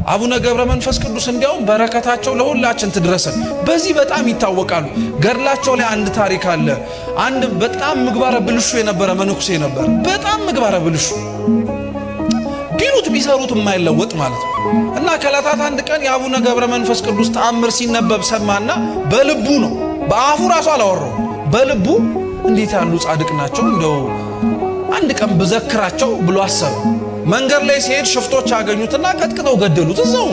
አቡነ ገብረ መንፈስ ቅዱስ እንዲያውም በረከታቸው ለሁላችን ትድረሰን በዚህ በጣም ይታወቃሉ። ገድላቸው ላይ አንድ ታሪክ አለ። አንድ በጣም ምግባረ ብልሹ የነበረ መንኩሴ ነበር። በጣም ምግባረ ብልሹ ቢሉት ቢሰሩት የማይለወጥ ማለት ነው። እና ከዕለታት አንድ ቀን የአቡነ ገብረ መንፈስ ቅዱስ ተአምር ሲነበብ ሰማና በልቡ ነው፣ በአፉ ራሱ አላወራው፣ በልቡ እንዴት ያሉ ጻድቅ ናቸው እንደው አንድ ቀን በዘክራቸው ብሎ አሰበ። መንገድ ላይ ሲሄድ ሽፍቶች አገኙትና ቀጥቅጠው ገደሉት እዛው።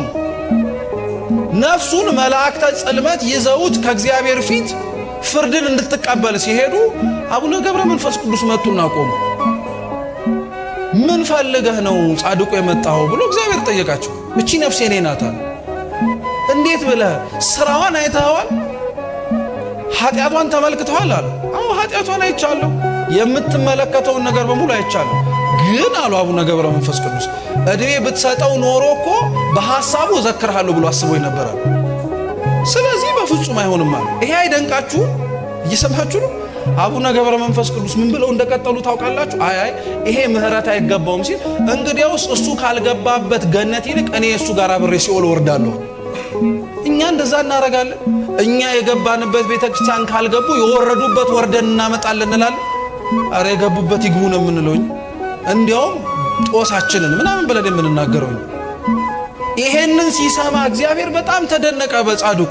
ነፍሱን መላእክተ ጽልመት ይዘውት ከእግዚአብሔር ፊት ፍርድን እንድትቀበል ሲሄዱ አቡነ ገብረ መንፈስ ቅዱስ መጡና ቆሙ። ምን ፈልገህ ነው ጻድቁ የመጣው ብሎ እግዚአብሔር ጠየቃቸው። እቺ ነፍሴ እኔ ናት አለ። እንዴት ብለህ ስራዋን አይተኸዋል? ኃጢአቷን ተመልክተዋል አለ። አዎ ኃጢአቷን አይቻለሁ፣ የምትመለከተውን ነገር በሙሉ አይቻለሁ። ግን አሉ አቡነ ገብረ መንፈስ ቅዱስ እድሜ ብትሰጠው ኖሮ እኮ በሐሳቡ ዘክርሃለሁ ብሎ አስቦ ነበር። ስለዚህ በፍጹም አይሆንም አለ። ይሄ አይደንቃችሁ? እየሰማችሁ ነው? አቡነ ገብረ መንፈስ ቅዱስ ምን ብለው እንደቀጠሉ ታውቃላችሁ? አይ ይሄ ምህረት አይገባውም ሲል እንግዲያውስ እሱ ካልገባበት ገነት ይልቅ እኔ እሱ ጋር አብሬ ሲኦል ወርዳለሁ። እኛ እንደዛ እናረጋለን። እኛ የገባንበት ቤተክርስቲያን ካልገቡ የወረዱበት ወርደን እናመጣለን እንላለን። አረ የገቡበት ይግቡ ነው የምንለው። እንዲያውም ጦሳችንን ምናምን ብለን የምንናገረው። ይሄንን ሲሰማ እግዚአብሔር በጣም ተደነቀ በጻድቁ።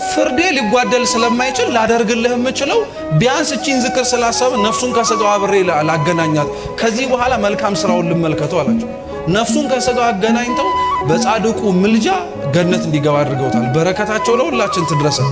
ፍርዴ ሊጓደል ስለማይችል ላደርግልህ የምችለው ቢያንስ እቺን ዝክር ስላሰበ ነፍሱን ከስጋው አብሬ ላገናኛት፣ ከዚህ በኋላ መልካም ስራውን ልመልከተው አላቸው። ነፍሱን ከስጋው አገናኝተው በጻድቁ ምልጃ ገነት እንዲገባ አድርገውታል። በረከታቸው ለሁላችን ትድረሰን።